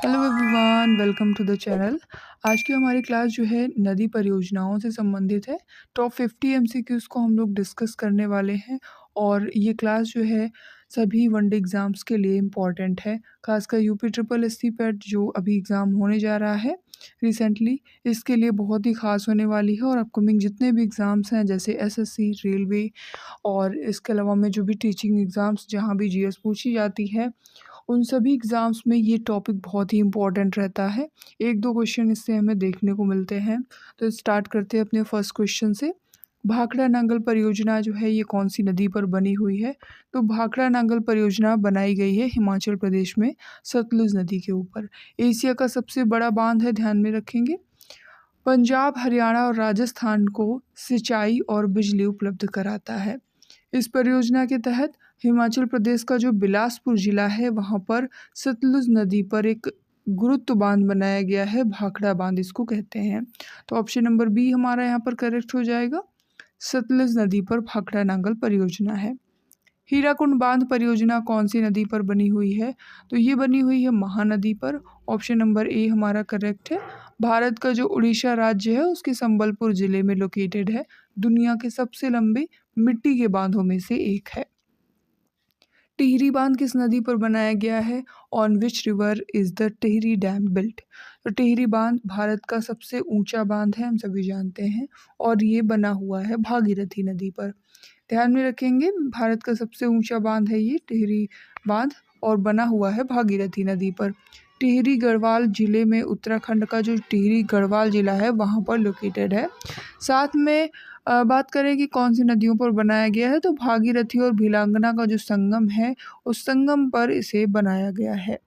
Hello everyone, welcome to the channel. आज की हमारी क्लास जो है नदी परियोजनाओं से संबंधित है। टॉप 50 एमसीक्यूज़ को हम लोग डिस्कस करने वाले हैं और ये क्लास जो है सभी वनडे एग्ज़ाम्स के लिए इम्पॉर्टेंट है। खासकर यूपी ट्रिपल एससी पेट जो अभी एग्ज़ाम होने जा रहा है रिसेंटली, इसके लिए बहुत ही ख़ास होने वाली है। और अपकमिंग जितने भी एग्ज़ाम्स हैं जैसे एसएससी, रेलवे और इसके अलावा में जो भी टीचिंग एग्ज़ाम्स जहाँ भी जीएस पूछी जाती है, उन सभी एग्ज़ाम्स में ये टॉपिक बहुत ही इम्पोर्टेंट रहता है। 1-2 क्वेश्चन इससे हमें देखने को मिलते हैं। तो स्टार्ट करते हैं अपने फर्स्ट क्वेश्चन से। भाखड़ा नांगल परियोजना जो है ये कौन-सी नदी पर बनी हुई है? तो भाखड़ा नांगल परियोजना बनाई गई है हिमाचल प्रदेश में सतलुज नदी के ऊपर। एशिया का सबसे बड़ा बाँध है, ध्यान में रखेंगे। पंजाब, हरियाणा और राजस्थान को सिंचाई और बिजली उपलब्ध कराता है। इस परियोजना के तहत हिमाचल प्रदेश का जो बिलासपुर ज़िला है वहाँ पर सतलुज नदी पर एक गुरुत्व बांध बनाया गया है, भाखड़ा बांध इसको कहते हैं। तो ऑप्शन नंबर बी हमारा यहाँ पर करेक्ट हो जाएगा। सतलुज नदी पर भाखड़ा नांगल परियोजना है। हीराकुंड बांध परियोजना कौन सी नदी पर बनी हुई है? तो ये बनी हुई है महानदी पर। ऑप्शन नंबर ए हमारा करेक्ट है। भारत का जो उड़ीसा राज्य है उसके संबलपुर ज़िले में लोकेटेड है। दुनिया के सबसे लंबे मिट्टी के बांधों में से एक है। टिहरी बांध किस नदी पर बनाया गया है? On which river is the Tehri dam built? तो टिहरी बांध भारत का सबसे ऊंचा बांध है, हम सभी जानते हैं, और ये बना हुआ है भागीरथी नदी पर। ध्यान में रखेंगे, भारत का सबसे ऊंचा बांध है ये टिहरी बांध और बना हुआ है भागीरथी नदी पर। टिहरी गढ़वाल जिले में, उत्तराखंड का जो टिहरी गढ़वाल जिला है वहाँ पर लोकेटेड है। साथ में बात करें कि कौन सी नदियों पर बनाया गया है, तो भागीरथी और भिलांगना का जो संगम है उस संगम पर इसे बनाया गया है।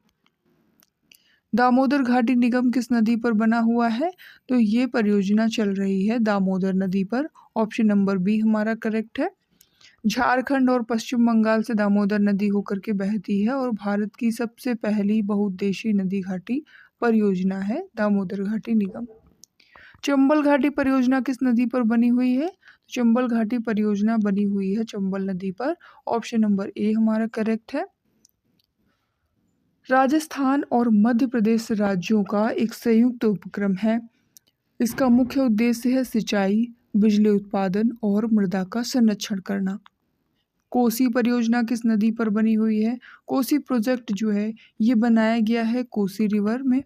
दामोदर घाटी निगम किस नदी पर बना हुआ है? तो ये परियोजना चल रही है दामोदर नदी पर। ऑप्शन नंबर बी हमारा करेक्ट है। झारखंड और पश्चिम बंगाल से दामोदर नदी होकर के बहती है और भारत की सबसे पहली बहुउद्देशीय नदी घाटी परियोजना है दामोदर घाटी निगम। चंबल घाटी परियोजना किस नदी पर बनी हुई है? चंबल घाटी परियोजना बनी हुई है चंबल नदी पर। ऑप्शन नंबर ए हमारा करेक्ट है। राजस्थान और मध्य प्रदेश राज्यों का एक संयुक्त उपक्रम है। इसका मुख्य उद्देश्य है सिंचाई, बिजली उत्पादन और मृदा का संरक्षण करना। कोसी परियोजना किस नदी पर बनी हुई है? कोसी प्रोजेक्ट जो है ये बनाया गया है कोसी रिवर में।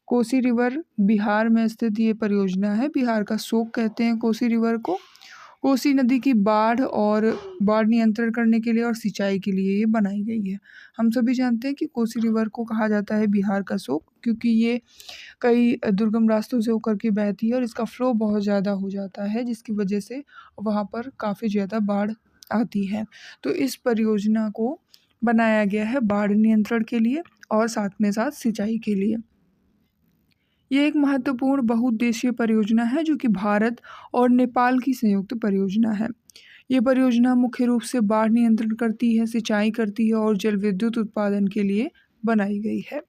कोसी रिवर बिहार में स्थित ये परियोजना है। बिहार का शोक कहते हैं कोसी रिवर को। कोसी नदी की बाढ़ नियंत्रण करने के लिए और सिंचाई के लिए ये बनाई गई है। हम सभी जानते हैं कि कोसी रिवर को कहा जाता है बिहार का शोक, क्योंकि ये कई दुर्गम रास्तों से होकर के बहती है और इसका फ्लो बहुत ज़्यादा हो जाता है, जिसकी वजह से वहाँ पर काफ़ी ज़्यादा बाढ़ आती है। तो इस परियोजना को बनाया गया है बाढ़ नियंत्रण के लिए और साथ में साथ सिंचाई के लिए। ये एक महत्वपूर्ण बहुउद्देशीय परियोजना है जो कि भारत और नेपाल की संयुक्त परियोजना है। ये परियोजना मुख्य रूप से बाढ़ नियंत्रण करती है, सिंचाई करती है और जल विद्युत उत्पादन के लिए बनाई गई है।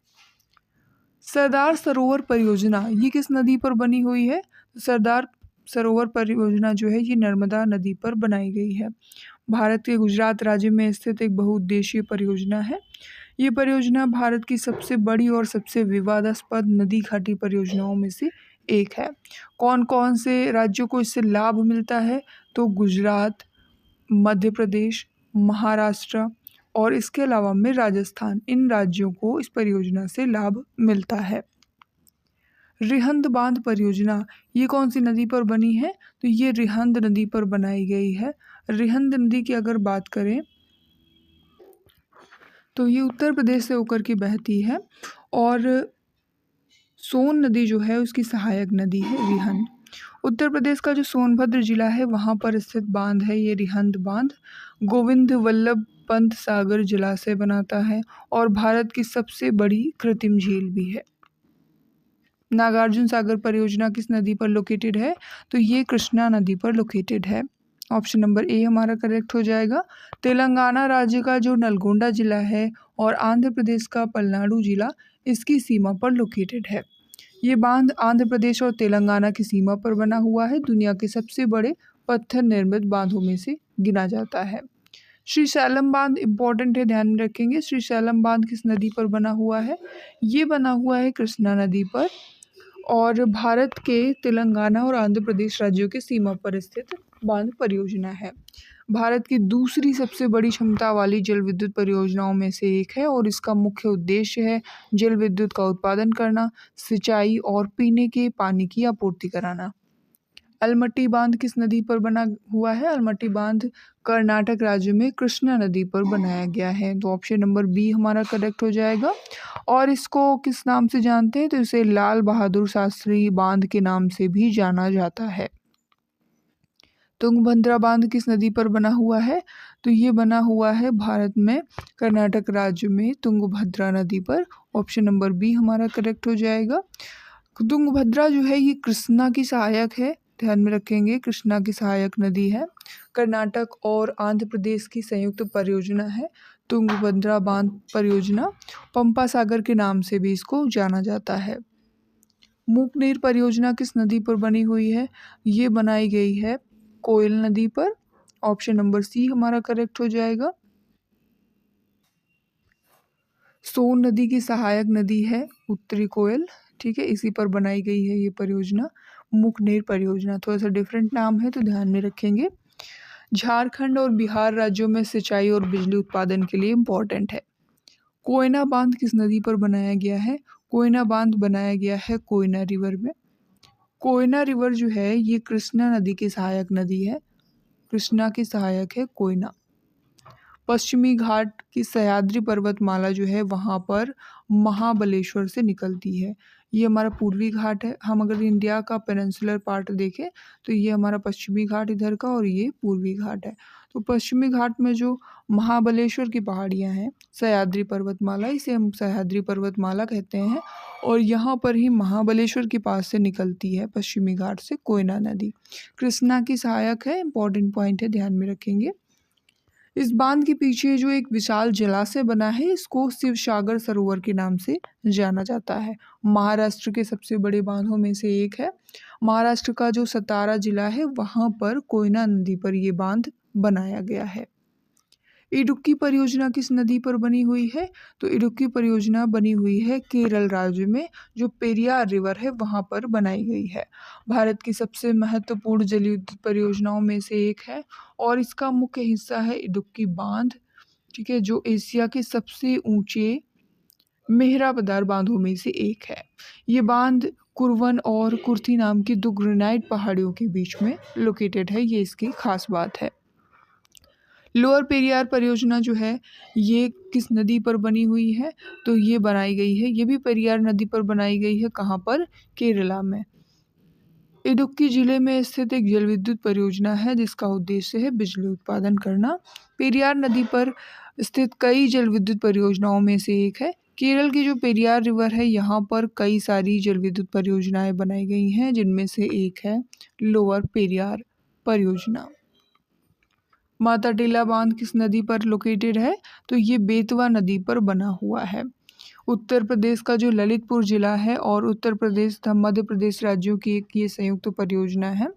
सरदार सरोवर परियोजना ये किस नदी पर बनी हुई है? सरदार सरोवर परियोजना जो है ये नर्मदा नदी पर बनाई गई है। भारत के गुजरात राज्य में स्थित एक बहुउद्देशीय परियोजना है। ये परियोजना भारत की सबसे बड़ी और सबसे विवादास्पद नदी घाटी परियोजनाओं में से एक है। कौन कौन से राज्यों को इससे लाभ मिलता है? तो गुजरात, मध्य प्रदेश, महाराष्ट्र और इसके अलावा में राजस्थान, इन राज्यों को इस परियोजना से लाभ मिलता है। रिहंद बांध परियोजना ये कौन सी नदी पर बनी है? तो ये रिहंद नदी पर बनाई गई है। रिहंद नदी की अगर बात करें तो ये उत्तर प्रदेश से होकर के बहती है और सोन नदी जो है उसकी सहायक नदी है रिहंद। उत्तर प्रदेश का जो सोनभद्र जिला है वहाँ पर स्थित बांध है ये रिहंद बांध। गोविंद वल्लभ पंत सागर जिला से बनाता है और भारत की सबसे बड़ी कृत्रिम झील भी है। नागार्जुन सागर परियोजना किस नदी पर लोकेटेड है? तो ये कृष्णा नदी पर लोकेटेड है। ऑप्शन नंबर ए हमारा करेक्ट हो जाएगा। तेलंगाना राज्य का जो नलगोंडा जिला है और आंध्र प्रदेश का पलनाडु जिला इसकी सीमा पर लोकेटेड है। ये बांध आंध्र प्रदेश और तेलंगाना की सीमा पर बना हुआ है। दुनिया के सबसे बड़े पत्थर निर्मित बांधों में से गिना जाता है। श्रीशैलम बांध इम्पोर्टेंट है, ध्यान में रखेंगे। श्रीशैलम बांध किस नदी पर बना हुआ है? ये बना हुआ है कृष्णा नदी पर और भारत के तेलंगाना और आंध्र प्रदेश राज्यों के सीमा पर स्थित बांध परियोजना है। भारत की दूसरी सबसे बड़ी क्षमता वाली जल विद्युत परियोजनाओं में से एक है और इसका मुख्य उद्देश्य है जल विद्युत का उत्पादन करना, सिंचाई और पीने के पानी की आपूर्ति कराना। अलमट्टी बांध किस नदी पर बना हुआ है? अलमट्टी बांध कर्नाटक राज्य में कृष्णा नदी पर बनाया गया है। तो ऑप्शन नंबर बी हमारा करेक्ट हो जाएगा। और इसको किस नाम से जानते हैं? तो इसे लाल बहादुर शास्त्री बांध के नाम से भी जाना जाता है। तुंगभद्रा बांध किस नदी पर बना हुआ है? तो ये बना हुआ है भारत में कर्नाटक राज्य में तुंगभद्रा नदी पर। ऑप्शन नंबर बी हमारा करेक्ट हो जाएगा। तुंगभद्रा जो है ये कृष्णा की सहायक है, ध्यान में रखेंगे, कृष्णा की सहायक नदी है। कर्नाटक और आंध्र प्रदेश की संयुक्त परियोजना है तुंगभद्रा बांध परियोजना। पंपा सागर के नाम से भी इसको जाना जाता है। मूकनेर परियोजना किस नदी पर बनी हुई है? ये बनाई गई है कोयल नदी पर। ऑप्शन नंबर सी हमारा करेक्ट हो जाएगा। सोन नदी की सहायक नदी है उत्तरी कोयल, ठीक है, इसी पर बनाई गई है ये परियोजना, मूकनेर परियोजना। थोड़ा सा डिफरेंट नाम है तो ध्यान में रखेंगे। झारखंड और बिहार राज्यों में सिंचाई और बिजली उत्पादन के लिए इम्पोर्टेंट है। कोयना बांध किस नदी पर बनाया गया है? कोयना बांध बनाया गया है कोयना रिवर में। कोयना रिवर जो है ये कृष्णा नदी की सहायक नदी है, कृष्णा की सहायक है कोयना। पश्चिमी घाट की सह्याद्री पर्वतमाला जो है वहाँ पर महाबलेश्वर से निकलती है। ये हमारा पूर्वी घाट है। हम अगर इंडिया का पेनिनसुलर पार्ट देखें तो ये हमारा पश्चिमी घाट इधर का और ये पूर्वी घाट है। तो पश्चिमी घाट में जो महाबलेश्वर की पहाड़ियाँ हैं, सह्याद्री पर्वतमाला, इसे हम सह्याद्री पर्वतमाला कहते हैं और यहाँ पर ही महाबलेश्वर के पास से निकलती है पश्चिमी घाट से कोयना नदी। कृष्णा की सहायक है, इंपॉर्टेंट पॉइंट है, ध्यान में रखेंगे। इस बांध के पीछे जो एक विशाल जलाशय बना है इसको शिवसागर सरोवर के नाम से जाना जाता है। महाराष्ट्र के सबसे बड़े बांधों में से एक है। महाराष्ट्र का जो सतारा जिला है वहाँ पर कोयना नदी पर ये बांध बनाया गया है। इडुक्की परियोजना किस नदी पर बनी हुई है? तो इडुक्की परियोजना बनी हुई है केरल राज्य में, जो पेरियार रिवर है वहाँ पर बनाई गई है। भारत की सबसे महत्वपूर्ण जल विद्युत परियोजनाओं में से एक है और इसका मुख्य हिस्सा है इडुक्की बांध, ठीक है, जो एशिया के सबसे ऊंचे मेहराबदार बांधों में से एक है। ये बांध कुरवन और कुर्थी नाम की दो ग्रेनाइट पहाड़ियों के बीच में लोकेटेड है, ये इसकी खास बात है। लोअर पेरियार परियोजना जो है ये किस नदी पर बनी हुई है? तो ये बनाई गई है, ये भी पेरियार नदी पर बनाई गई है। कहाँ पर? केरला में। इडुक्की जिले में स्थित एक जल विद्युत परियोजना है जिसका उद्देश्य है बिजली उत्पादन करना। पेरियार नदी पर स्थित कई जल विद्युत परियोजनाओं में से एक है। केरल की जो पेरियार रिवर है यहाँ पर कई सारी जल विद्युत परियोजनाएं बनाई गई हैं जिनमें से एक है लोअर पेरियार परियोजना। माता टीला बांध किस नदी पर लोकेटेड है? तो ये बेतवा नदी पर बना हुआ है। उत्तर प्रदेश का जो ललितपुर जिला है और उत्तर प्रदेश तथा मध्य प्रदेश राज्यों की एक ये संयुक्त परियोजना है।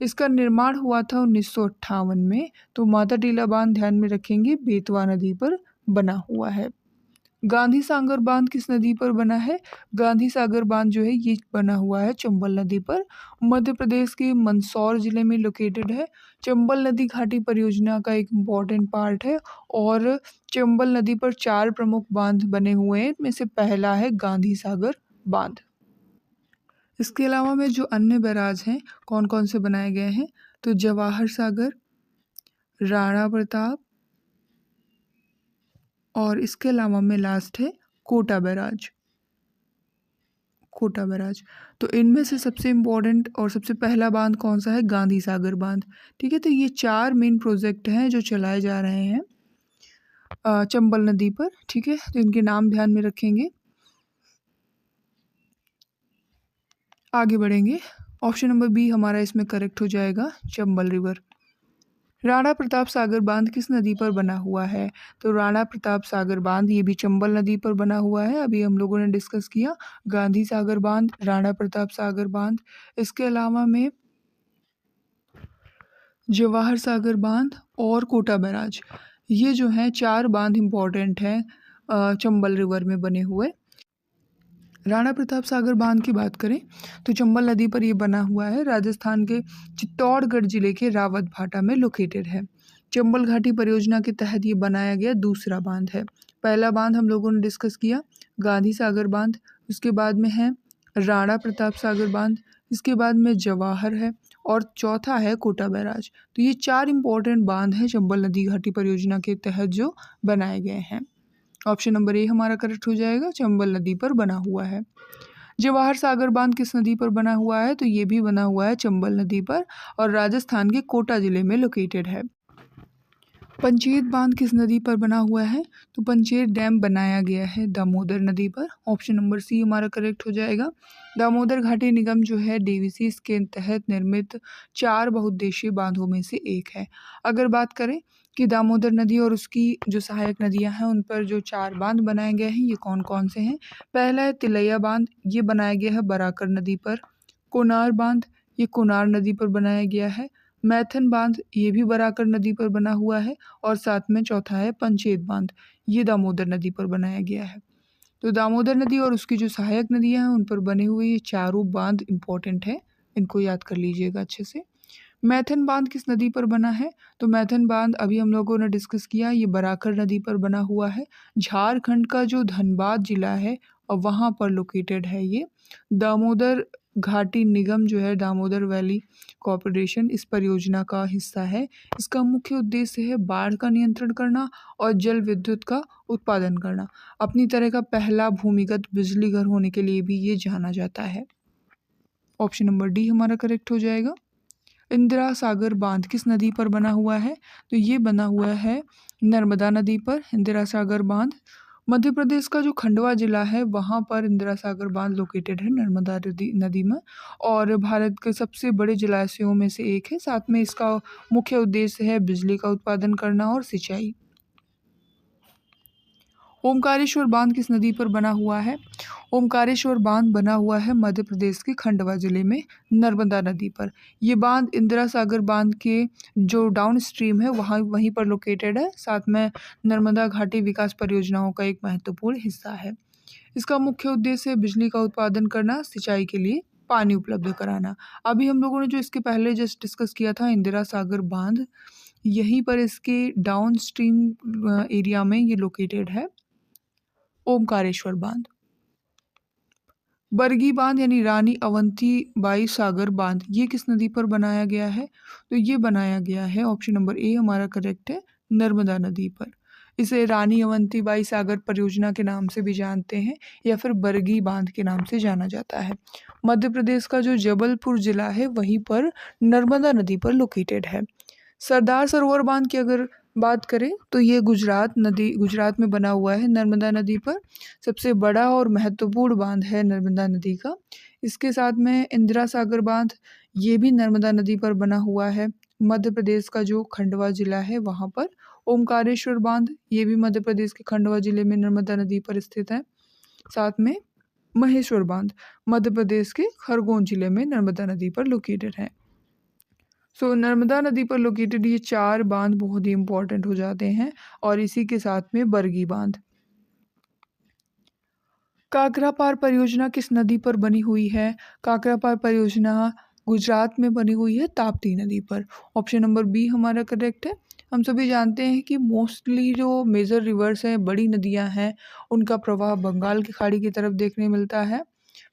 इसका निर्माण हुआ था 1958 में। तो माता टीला बांध ध्यान में रखेंगे बेतवा नदी पर बना हुआ है। गांधी सागर बांध किस नदी पर बना है? गांधी सागर बांध जो है ये बना हुआ है चंबल नदी पर, मध्य प्रदेश के मंदसौर जिले में लोकेटेड है। चंबल नदी घाटी परियोजना का एक इम्पॉर्टेंट पार्ट है और चंबल नदी पर 4 प्रमुख बांध बने हुए हैं, इनमें से पहला है गांधी सागर बांध। इसके अलावा में जो अन्य बैराज हैं कौन कौन से बनाए गए हैं? तो जवाहर सागर, राणा प्रताप और इसके अलावा में लास्ट है कोटा बैराज। कोटा बैराज। तो इनमें से सबसे इम्पोर्टेंट और सबसे पहला बांध कौन सा है? गांधी सागर बांध, ठीक है। तो ये 4 मेन प्रोजेक्ट हैं जो चलाए जा रहे हैं चंबल नदी पर, ठीक है। तो इनके नाम ध्यान में रखेंगे। आगे बढ़ेंगे। ऑप्शन नंबर बी हमारा इसमें करेक्ट हो जाएगा, चंबल रिवर। राणा प्रताप सागर बांध किस नदी पर बना हुआ है? तो राणा प्रताप सागर बांध ये भी चंबल नदी पर बना हुआ है। अभी हम लोगों ने डिस्कस किया गांधी सागर बांध, राणा प्रताप सागर बांध, इसके अलावा में जवाहर सागर बांध और कोटा बैराज। ये जो हैं 4 बाँध इम्पोर्टेंट हैं चंबल रिवर में बने हुए। राणा प्रताप सागर बांध की बात करें तो चंबल नदी पर ये बना हुआ है, राजस्थान के चित्तौड़गढ़ जिले के रावत भाटा में लोकेटेड है। चंबल घाटी परियोजना के तहत ये बनाया गया दूसरा बांध है। पहला बांध हम लोगों ने डिस्कस किया गांधी सागर बांध, उसके बाद में है राणा प्रताप सागर बांध, इसके बाद में जवाहर है और चौथा है कोटा बैराज। तो ये 4 इंपॉर्टेंट बांध हैं चंबल नदी घाटी परियोजना के तहत जो बनाए गए हैं। ऑप्शन नंबर ए हमारा करेक्ट हो जाएगा, चंबल नदी पर बना हुआ है। जवाहर सागर बांध किस नदी पर बना हुआ है? तो ये भी बना हुआ है चंबल नदी पर और राजस्थान के कोटा जिले में लोकेटेड है। पंचेत बांध किस नदी पर बना हुआ है? तो पंचेत डैम बनाया गया है दामोदर नदी पर। ऑप्शन नंबर सी हमारा करेक्ट हो जाएगा। दामोदर घाटी निगम जो है डीवीसी के तहत निर्मित 4 बहुउद्देशीय बांधों में से एक है। अगर बात करें कि दामोदर नदी और उसकी जो सहायक नदियां हैं उन पर जो 4 बांध बनाए गए हैं ये कौन कौन से हैं? पहला है तिलैया बांध, ये बनाया गया है बराकर नदी पर। कोनार बांध, ये कोनार नदी पर बनाया गया है। मैथन बांध, ये भी बराकर नदी पर बना हुआ है और साथ में चौथा है पंचेत बांध, ये दामोदर नदी पर बनाया गया है। तो दामोदर नदी और उसकी जो सहायक नदियां हैं उन पर बने हुए ये चारों बांध इम्पोर्टेंट है, इनको याद कर लीजिएगा अच्छे से। मैथन बांध किस नदी पर बना है? तो मैथन बांध अभी हम लोगों ने डिस्कस किया, ये बराकर नदी पर बना हुआ है। झारखंड का जो धनबाद जिला है और वहाँ पर लोकेटेड है ये। दामोदर घाटी निगम जो है दामोदर वैली कॉरपोरेशन इस परियोजना का हिस्सा है। इसका मुख्य उद्देश्य है बाढ़ का नियंत्रण करना और जल विद्युत का उत्पादन करना। अपनी तरह का पहला भूमिगत बिजली घर होने के लिए भी ये जाना जाता है। ऑप्शन नंबर डी हमारा करेक्ट हो जाएगा। इंदिरा सागर बांध किस नदी पर बना हुआ है? तो ये बना हुआ है नर्मदा नदी पर। इंदिरा सागर बांध मध्य प्रदेश का जो खंडवा जिला है वहाँ पर इंदिरा सागर बांध लोकेटेड है नर्मदा नदी में और भारत के सबसे बड़े जलाशयों में से एक है। साथ में इसका मुख्य उद्देश्य है बिजली का उत्पादन करना और सिंचाई। ओमकारेश्वर बांध किस नदी पर बना हुआ है? ओमकारेश्वर बांध बना हुआ है मध्य प्रदेश के खंडवा जिले में नर्मदा नदी पर। ये बांध इंदिरा सागर बांध के जो डाउन स्ट्रीम है वहीं पर लोकेटेड है। साथ में नर्मदा घाटी विकास परियोजनाओं का एक महत्वपूर्ण हिस्सा है। इसका मुख्य उद्देश्य है बिजली का उत्पादन करना, सिंचाई के लिए पानी उपलब्ध कराना। अभी हम लोगों ने जो इसके पहले जस्ट डिस्कस किया था इंदिरा सागर बांध, यहीं पर इसके डाउन स्ट्रीम एरिया में ये लोकेटेड है ओमकारेश्वर बांध। बरगी बांध यानी रानी अवंतीबाई सागर बांध ये किस नदी पर बनाया गया है? तो ये बनाया गया है, ऑप्शन नंबर ए हमारा करेक्ट है, नर्मदा नदी पर। इसे रानी अवंतीबाई सागर परियोजना के नाम से भी जानते हैं या फिर बरगी बांध के नाम से जाना जाता है। मध्य प्रदेश का जो जबलपुर जिला है वहीं पर नर्मदा नदी पर लोकेटेड है। सरदार सरोवर बांध की अगर बात करें तो ये गुजरात में बना हुआ है नर्मदा नदी पर। सबसे बड़ा और महत्वपूर्ण बांध है नर्मदा नदी का। इसके साथ में इंदिरा सागर बांध ये भी नर्मदा नदी पर बना हुआ है मध्य प्रदेश का जो खंडवा जिला है वहाँ पर। ओमकारेश्वर बांध ये भी मध्य प्रदेश के खंडवा जिले में नर्मदा नदी पर स्थित है। साथ में महेश्वर बांध मध्य प्रदेश के खरगोन जिले में नर्मदा नदी पर लोकेटेड है। नर्मदा नदी पर लोकेटेड ये 4 बांध बहुत ही इंपॉर्टेंट हो जाते हैं और इसी के साथ में बरगी बांध। काकरापार परियोजना किस नदी पर बनी हुई है? काकरापार परियोजना गुजरात में बनी हुई है ताप्ती नदी पर। ऑप्शन नंबर बी हमारा करेक्ट है। हम सभी जानते हैं कि मोस्टली जो मेजर रिवर्स हैं, बड़ी नदियां हैं, उनका प्रवाह बंगाल की खाड़ी की तरफ देखने मिलता है,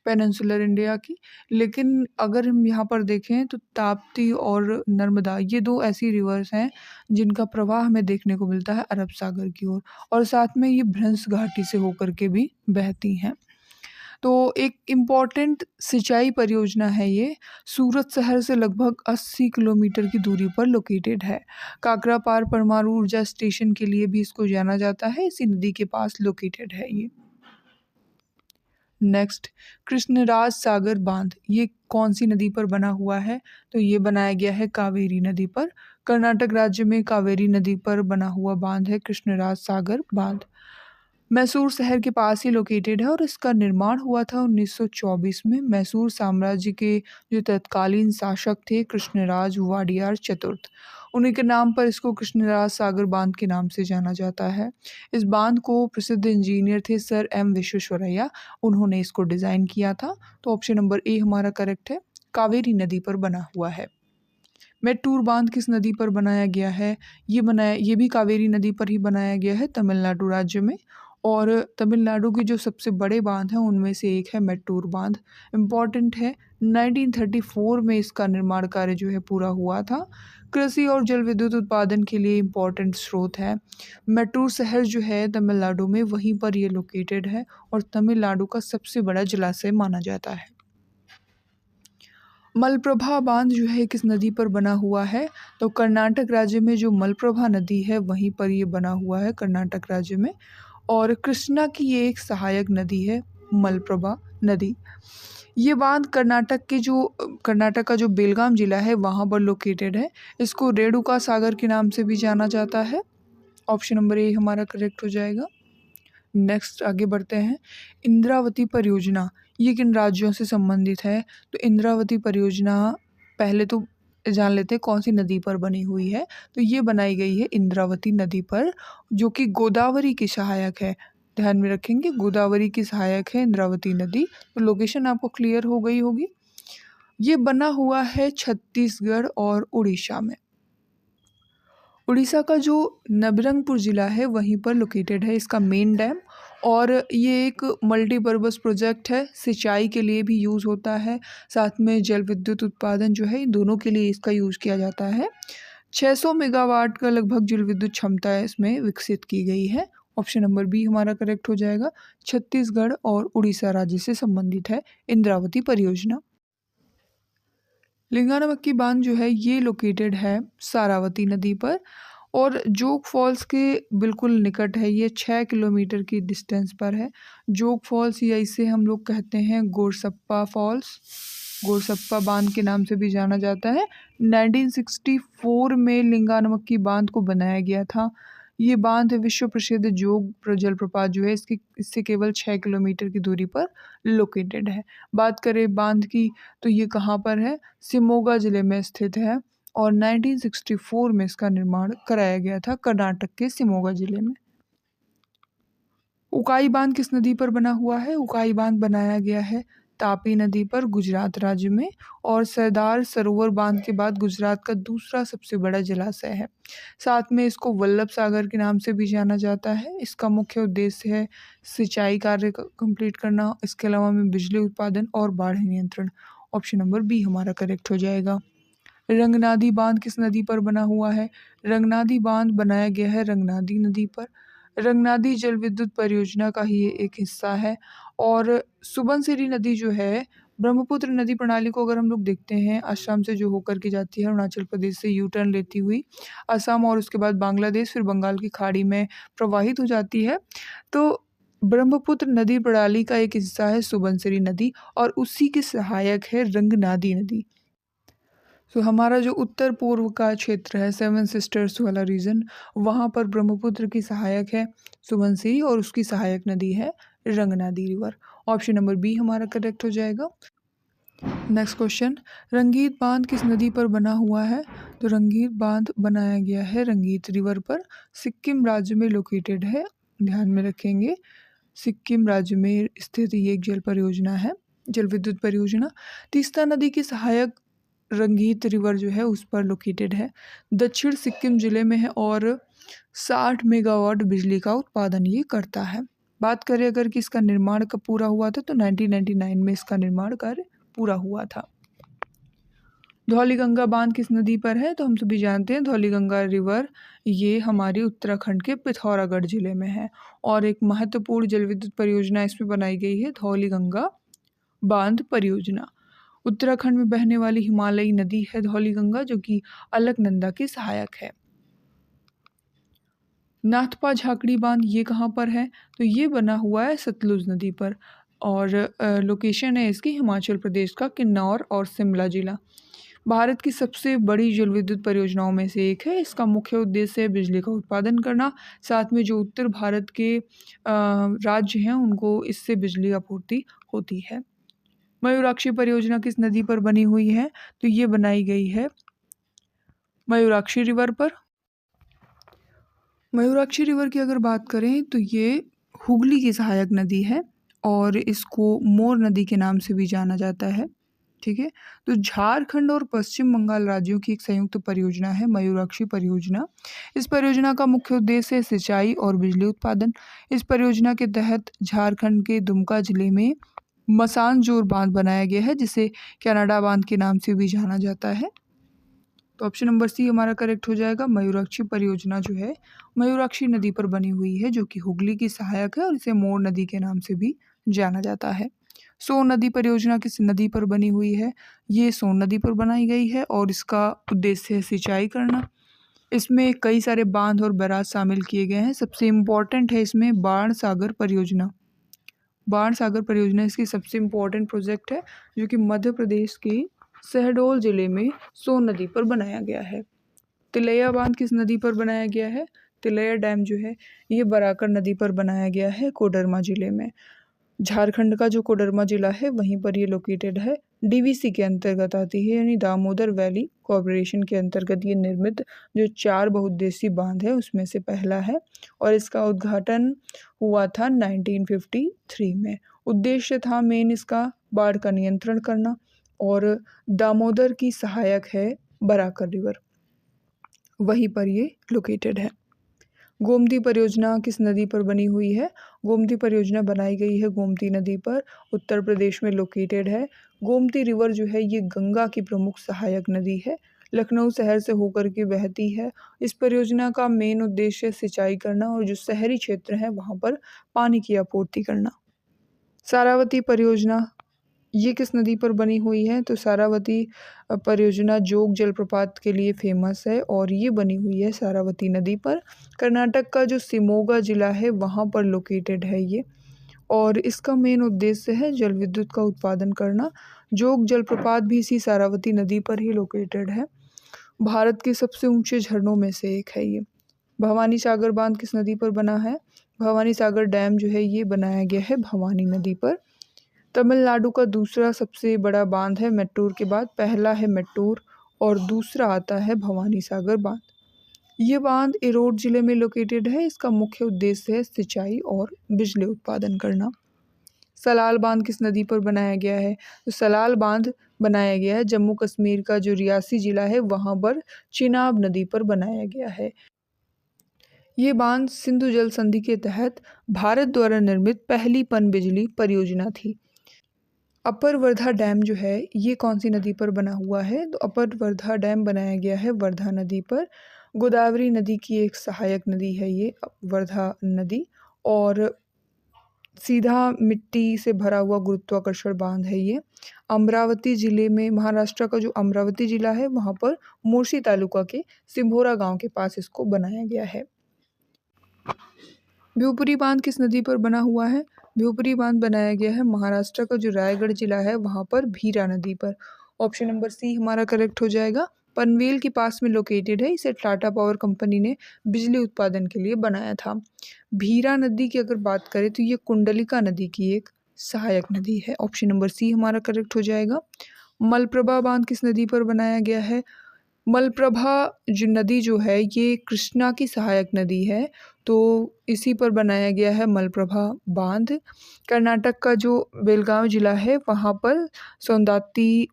पेनिनसुलर इंडिया की। लेकिन अगर हम यहाँ पर देखें तो ताप्ती और नर्मदा ये 2 ऐसी रिवर्स हैं जिनका प्रवाह हमें देखने को मिलता है अरब सागर की ओर और साथ में ये भ्रंश घाटी से होकर के भी बहती हैं। तो एक इम्पॉर्टेंट सिंचाई परियोजना है ये, सूरत शहर से लगभग 80 किलोमीटर की दूरी पर लोकेटेड है। काकरापार परमाणु ऊर्जा स्टेशन के लिए भी इसको जाना जाता है, इसी नदी के पास लोकेटेड है ये। नेक्स्ट, कृष्णराज सागर बांध ये कौन सी नदी पर बना हुआ है? तो ये बनाया गया है कावेरी नदी पर। कर्नाटक राज्य में कावेरी नदी पर बना हुआ बांध है कृष्णराज सागर बांध। मैसूर शहर के पास ही लोकेटेड है और इसका निर्माण हुआ था 1924 में। मैसूर साम्राज्य के जो तत्कालीन शासक थे कृष्णराज वाडियार चतुर्थ, उन्हीं के नाम पर इसको कृष्णराज सागर बांध के नाम से जाना जाता है। इस बांध को प्रसिद्ध इंजीनियर थे सर एम विश्वेश्वरैया, उन्होंने इसको डिज़ाइन किया था। तो ऑप्शन नंबर ए हमारा करेक्ट है, कावेरी नदी पर बना हुआ है। मेट्टूर बांध किस नदी पर बनाया गया है? ये भी कावेरी नदी पर ही बनाया गया है तमिलनाडु राज्य में। और तमिलनाडु के जो सबसे बड़े बांध हैं उनमें से एक है मेट्टूर बांध। इम्पॉर्टेंट है, 1934 में इसका निर्माण कार्य जो है पूरा हुआ था। कृषि और जल विद्युत उत्पादन के लिए इम्पॉर्टेंट स्रोत है। मेट्टूर शहर जो है तमिलनाडु में, वहीं पर ये लोकेटेड है और तमिलनाडु का सबसे बड़ा जलाशय माना जाता है। मलप्रभा बांध जो है किस नदी पर बना हुआ है? तो कर्नाटक राज्य में जो मलप्रभा नदी है वहीं पर ये बना हुआ है, कर्नाटक राज्य में। और कृष्णा की ये एक सहायक नदी है, मलप्रभा नदी। ये बांध कर्नाटक का जो बेलगाम जिला है वहाँ पर लोकेटेड है। इसको रेणुका सागर के नाम से भी जाना जाता है। ऑप्शन नंबर ए हमारा करेक्ट हो जाएगा। नेक्स्ट आगे बढ़ते हैं। इंद्रावती परियोजना ये किन राज्यों से संबंधित है? तो इंद्रावती परियोजना पहले तो जान लेते हैं कौन सी नदी पर बनी हुई है। तो ये बनाई गई है इंद्रावती नदी पर, जो कि गोदावरी की सहायक है। ध्यान में रखेंगे, गोदावरी की सहायक है इंद्रावती नदी। तो लोकेशन आपको क्लियर हो गई होगी। ये बना हुआ है छत्तीसगढ़ और उड़ीसा में। उड़ीसा का जो नबरंगपुर ज़िला है वहीं पर लोकेटेड है इसका मेन डैम। और ये एक मल्टीपर्पज़ प्रोजेक्ट है, सिंचाई के लिए भी यूज़ होता है, साथ में जल विद्युत उत्पादन जो है इन दोनों के लिए इसका यूज़ किया जाता है। 600 मेगावाट का लगभग जल विद्युत क्षमता इसमें विकसित की गई है। ऑप्शन नंबर बी हमारा करेक्ट हो जाएगा। छत्तीसगढ़ और उड़ीसा राज्य से संबंधित है इंद्रावती परियोजना। लिंगानमक्की बांध जो है ये लोकेटेड है सारावती नदी पर और जोग फॉल्स के बिल्कुल निकट है। ये 6 किलोमीटर की डिस्टेंस पर है। जोग फॉल्स या इसे हम लोग कहते हैं गोरसप्पा फॉल्स, गोरसप्पा बांध के नाम से भी जाना जाता है। 1964 में लिंगानमक्की बांध को बनाया गया था। ये बांध विश्व प्रसिद्ध जोग जलप्रपात जो है इससे केवल 6 किलोमीटर की दूरी पर लोकेटेड है। बात करें बांध की तो ये कहाँ पर है? शिमोगा ज़िले में स्थित है और 1964 में इसका निर्माण कराया गया था कर्नाटक के शिमोगा ज़िले में। उकाई बांध किस नदी पर बना हुआ है? उकाई बांध बनाया गया है तापी नदी पर गुजरात राज्य में और सरदार सरोवर बांध के बाद गुजरात का दूसरा सबसे बड़ा जलाशय है। साथ में इसको वल्लभ सागर के नाम से भी जाना जाता है। इसका मुख्य उद्देश्य है सिंचाई कार्य कंप्लीट करना, इसके अलावा में बिजली उत्पादन और बाढ़ नियंत्रण। ऑप्शन नंबर बी हमारा करेक्ट हो जाएगा। रंगनादी बांध किस नदी पर बना हुआ है? रंगनादी बांध बनाया गया है रंगनादी नदी पर। रंगनादी जल विद्युत परियोजना का ही ये एक हिस्सा है। और सुबनसिरी नदी जो है ब्रह्मपुत्र नदी प्रणाली को अगर हम लोग देखते हैं, असम से जो होकर के जाती है, अरुणाचल प्रदेश से यू टर्न लेती हुई असम और उसके बाद बांग्लादेश, फिर बंगाल की खाड़ी में प्रवाहित हो जाती है। तो ब्रह्मपुत्र नदी प्रणाली का एक हिस्सा है सुबनसिरी नदी और उसी की सहायक है रंगनादी नदी। तो हमारा जो उत्तर पूर्व का क्षेत्र है, सेवन सिस्टर्स वाला रीजन, वहाँ पर ब्रह्मपुत्र की सहायक है सुबनसिरी और उसकी सहायक नदी है रंगनादी रिवर। ऑप्शन नंबर बी हमारा करेक्ट हो जाएगा। नेक्स्ट क्वेश्चन, रंगीत बांध किस नदी पर बना हुआ है? तो रंगीत बांध बनाया गया है रंगीत रिवर पर, सिक्किम राज्य में लोकेटेड है। ध्यान में रखेंगे, सिक्किम राज्य में स्थित ये एक जल परियोजना है, जल विद्युत परियोजना। तीस्ता नदी की सहायक रंगीत रिवर जो है उस पर लोकेटेड है, दक्षिण सिक्किम जिले में है और 60 मेगावाट बिजली का उत्पादन ये करता है। बात करें अगर कि इसका निर्माण कब पूरा हुआ था, तो 1999 में इसका निर्माण कार्य पूरा हुआ था। धौलीगंगा बांध किस नदी पर है? तो हम सभी जानते हैं धौलीगंगा रिवर ये हमारे उत्तराखंड के पिथौरागढ़ जिले में है और एक महत्वपूर्ण जल विद्युत परियोजना इसमें बनाई गई है, धौलीगंगा बांध परियोजना। उत्तराखंड में बहने वाली हिमालयी नदी है धौलीगंगा, जो कि अलकनंदा की सहायक है। नाथपा झाकड़ी बांध ये कहाँ पर है? तो ये बना हुआ है सतलुज नदी पर और लोकेशन है इसकी हिमाचल प्रदेश का किन्नौर और शिमला जिला। भारत की सबसे बड़ी जल विद्युत परियोजनाओं में से एक है। इसका मुख्य उद्देश्य है बिजली का उत्पादन करना, साथ में जो उत्तर भारत के राज्य हैं उनको इससे बिजली आपूर्ति होती है। मयूराक्षी परियोजना किस नदी पर बनी हुई है? तो ये बनाई गई है मयूराक्षी रिवर पर। मयूराक्षी रिवर की अगर बात करें तो ये हुगली की सहायक नदी है और इसको मोर नदी के नाम से भी जाना जाता है। ठीक है, तो झारखंड और पश्चिम बंगाल राज्यों की एक संयुक्त परियोजना है मयूराक्षी परियोजना। इस परियोजना का मुख्य उद्देश्य है सिंचाई और बिजली उत्पादन। इस परियोजना के तहत झारखंड के दुमका जिले में मसानजोर बांध बनाया गया है, जिसे कनाडा बांध के नाम से भी जाना जाता है। तो ऑप्शन नंबर सी हमारा करेक्ट हो जाएगा। मयूराक्षी परियोजना जो है मयूराक्षी नदी पर बनी हुई है, जो कि हुगली की सहायक है और इसे मोर नदी के नाम से भी जाना जाता है। सोन नदी परियोजना किस नदी पर बनी हुई है? ये सोन नदी पर बनाई गई है और इसका उद्देश्य है सिंचाई करना। इसमें कई सारे बांध और बैराज शामिल किए गए हैं। सबसे इम्पोर्टेंट है इसमें बाण सागर परियोजना। बाण सागर परियोजना इसकी सबसे इम्पोर्टेंट प्रोजेक्ट है, जो कि मध्य प्रदेश के शहडोल जिले में सोन नदी पर बनाया गया है। तिलैया बांध किस नदी पर बनाया गया है? तिलैया डैम जो है ये बराकर नदी पर बनाया गया है कोडरमा जिले में। झारखंड का जो कोडरमा जिला है वहीं पर ये लोकेटेड है। डीवीसी के अंतर्गत आती है, यानी दामोदर वैली कॉरपोरेशन के अंतर्गत ये निर्मित जो 4 बहुउद्देशीय बांध है उसमें से पहला है और इसका उद्घाटन हुआ था 1953 में। उद्देश्य था मेन इसका बाढ़ का नियंत्रण करना और दामोदर की सहायक है बराकर रिवर, वहीं पर ये लोकेटेड है। गोमती परियोजना किस नदी पर बनी हुई है? गोमती परियोजना बनाई गई है गोमती नदी पर, उत्तर प्रदेश में लोकेटेड है। गोमती रिवर जो है ये गंगा की प्रमुख सहायक नदी है, लखनऊ शहर से होकर के बहती है। इस परियोजना का मेन उद्देश्य सिंचाई करना और जो शहरी क्षेत्र है वहाँ पर पानी की आपूर्ति करना। सारावती परियोजना ये किस नदी पर बनी हुई है? तो सारावती परियोजना जोग जलप्रपात के लिए फेमस है और ये बनी हुई है सारावती नदी पर। कर्नाटक का जो शिमोगा जिला है वहाँ पर लोकेटेड है ये और इसका मेन उद्देश्य है जल विद्युत का उत्पादन करना। जोग जलप्रपात भी इसी सारावती नदी पर ही लोकेटेड है। भारत के सबसे ऊंचे झरनों में से एक है ये। भवानी सागर बांध किस नदी पर बना है? भवानी सागर डैम जो है ये बनाया गया है भवानी नदी पर। तमिलनाडु का दूसरा सबसे बड़ा बांध है मेट्टूर के बाद, पहला है मेट्टूर और दूसरा आता है भवानी सागर बांध। ये बांध एरोड जिले में लोकेटेड है। इसका मुख्य उद्देश्य है सिंचाई और बिजली उत्पादन करना। सलाल बांध किस नदी पर बनाया गया है? तो सलाल बांध बनाया गया है जम्मू कश्मीर का जो रियासी जिला है वहाँ पर चिनाब नदी पर बनाया गया है। ये बांध सिंधु जल संधि के तहत भारत द्वारा निर्मित पहली पनबिजली परियोजना थी। अपर वर्धा डैम जो है ये कौन सी नदी पर बना हुआ है? तो अपर वर्धा डैम बनाया गया है वर्धा नदी पर। गोदावरी नदी की एक सहायक नदी है ये वर्धा नदी और सीधा मिट्टी से भरा हुआ गुरुत्वाकर्षण बांध है ये। अमरावती जिले में, महाराष्ट्र का जो अमरावती जिला है वहाँ पर मोर्शी तालुका के सिंभोरा गांव के पास इसको बनाया गया है। भिवपुरी बांध किस नदी पर बना हुआ है? भिवपुरी बांध बनाया गया है महाराष्ट्र का जो रायगढ़ जिला है वहाँ पर भीरा नदी पर। ऑप्शन नंबर सी हमारा करेक्ट हो जाएगा। पनवेल के पास में लोकेटेड है। इसे टाटा पावर कंपनी ने बिजली उत्पादन के लिए बनाया था। भीरा नदी की अगर बात करें तो ये कुंडलिका नदी की एक सहायक नदी है। ऑप्शन नंबर सी हमारा करेक्ट हो जाएगा। मलप्रभा बांध किस नदी पर बनाया गया है? मलप्रभा जो नदी जो है ये कृष्णा की सहायक नदी है, तो इसी पर बनाया गया है मलप्रभा बांध। कर्नाटक का जो बेलगांव जिला है वहाँ पर सौंदाती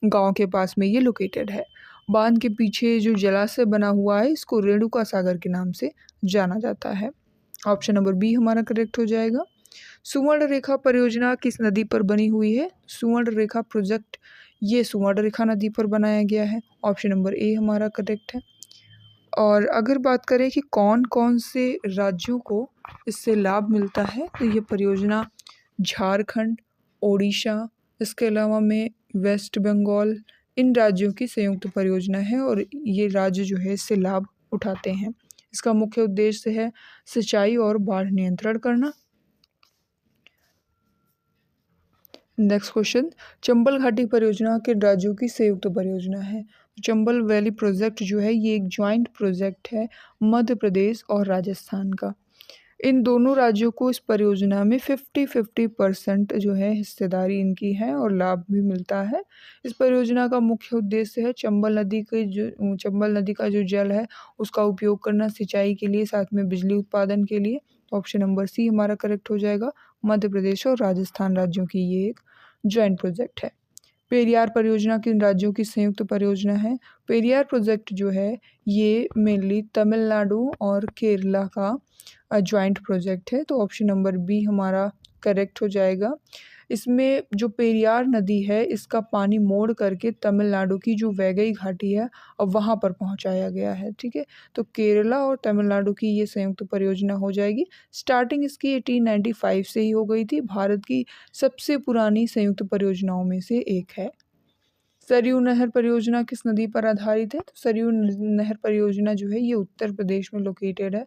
गांव के पास में ये लोकेटेड है। बांध के पीछे जो जलाशय बना हुआ है इसको रेणुका सागर के नाम से जाना जाता है। ऑप्शन नंबर बी हमारा करेक्ट हो जाएगा। सुवर्ण रेखा परियोजना किस नदी पर बनी हुई है? सुवर्ण रेखा प्रोजेक्ट ये सुवर्ण रेखा नदी पर बनाया गया है। ऑप्शन नंबर ए हमारा करेक्ट है। और अगर बात करें कि कौन कौन से राज्यों को इससे लाभ मिलता है तो ये परियोजना झारखंड, ओडिशा, इसके अलावा में वेस्ट बंगाल, इन राज्यों की संयुक्त परियोजना है और ये राज्य जो है इससे लाभ उठाते हैं। इसका मुख्य उद्देश्य है सिंचाई और बाढ़ नियंत्रण करना। नेक्स्ट क्वेश्चन, चंबल घाटी परियोजना के राज्यों की संयुक्त परियोजना है। चंबल वैली प्रोजेक्ट जो है ये एक ज्वाइंट प्रोजेक्ट है मध्य प्रदेश और राजस्थान का। इन दोनों राज्यों को इस परियोजना में 50-50% जो है हिस्सेदारी इनकी है और लाभ भी मिलता है। इस परियोजना का मुख्य उद्देश्य है चंबल नदी का जो जल है उसका उपयोग करना सिंचाई के लिए, साथ में बिजली उत्पादन के लिए। ऑप्शन नंबर सी हमारा करेक्ट हो जाएगा। मध्य प्रदेश और राजस्थान राज्यों की ये एक जॉइंट प्रोजेक्ट है। पेरियार परियोजना किन राज्यों की संयुक्त परियोजना है? पेरियार प्रोजेक्ट जो है ये मेनली तमिलनाडु और केरला का जॉइंट प्रोजेक्ट है, तो ऑप्शन नंबर बी हमारा करेक्ट हो जाएगा। इसमें जो पेरियार नदी है इसका पानी मोड़ करके तमिलनाडु की जो वैगई घाटी है अब वहाँ पर पहुँचाया गया है, ठीक है। तो केरला और तमिलनाडु की ये संयुक्त परियोजना हो जाएगी। स्टार्टिंग इसकी 1895 से ही हो गई थी। भारत की सबसे पुरानी संयुक्त परियोजनाओं में से एक है। सरयू नहर परियोजना किस नदी पर आधारित है? तो सरयू नहर परियोजना जो है ये उत्तर प्रदेश में लोकेटेड है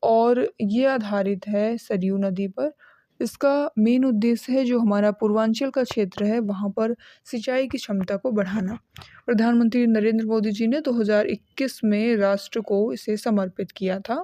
और ये आधारित है सरयू नदी पर। इसका मेन उद्देश्य है जो हमारा पूर्वांचल का क्षेत्र है वहाँ पर सिंचाई की क्षमता को बढ़ाना। प्रधानमंत्री नरेंद्र मोदी जी ने 2021 में राष्ट्र को इसे समर्पित किया था।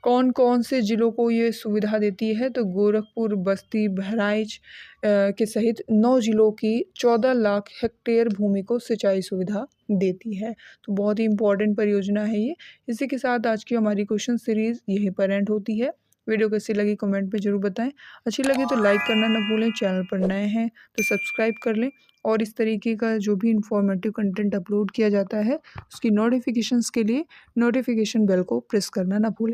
कौन कौन से जिलों को ये सुविधा देती है? तो गोरखपुर, बस्ती, बहराइच के सहित 9 जिलों की 14 लाख हेक्टेयर भूमि को सिंचाई सुविधा देती है। तो बहुत ही इम्पोर्टेंट परियोजना है ये। इसी के साथ आज की हमारी क्वेश्चन सीरीज़ यहीं पर एंड होती है। वीडियो कैसी लगी कमेंट पे ज़रूर बताएं। अच्छी लगी तो लाइक करना ना भूलें। चैनल पर नए हैं तो सब्सक्राइब कर लें और इस तरीके का जो भी इंफॉर्मेटिव कंटेंट अपलोड किया जाता है उसकी नोटिफिकेशंस के लिए नोटिफिकेशन बेल को प्रेस करना ना भूलें।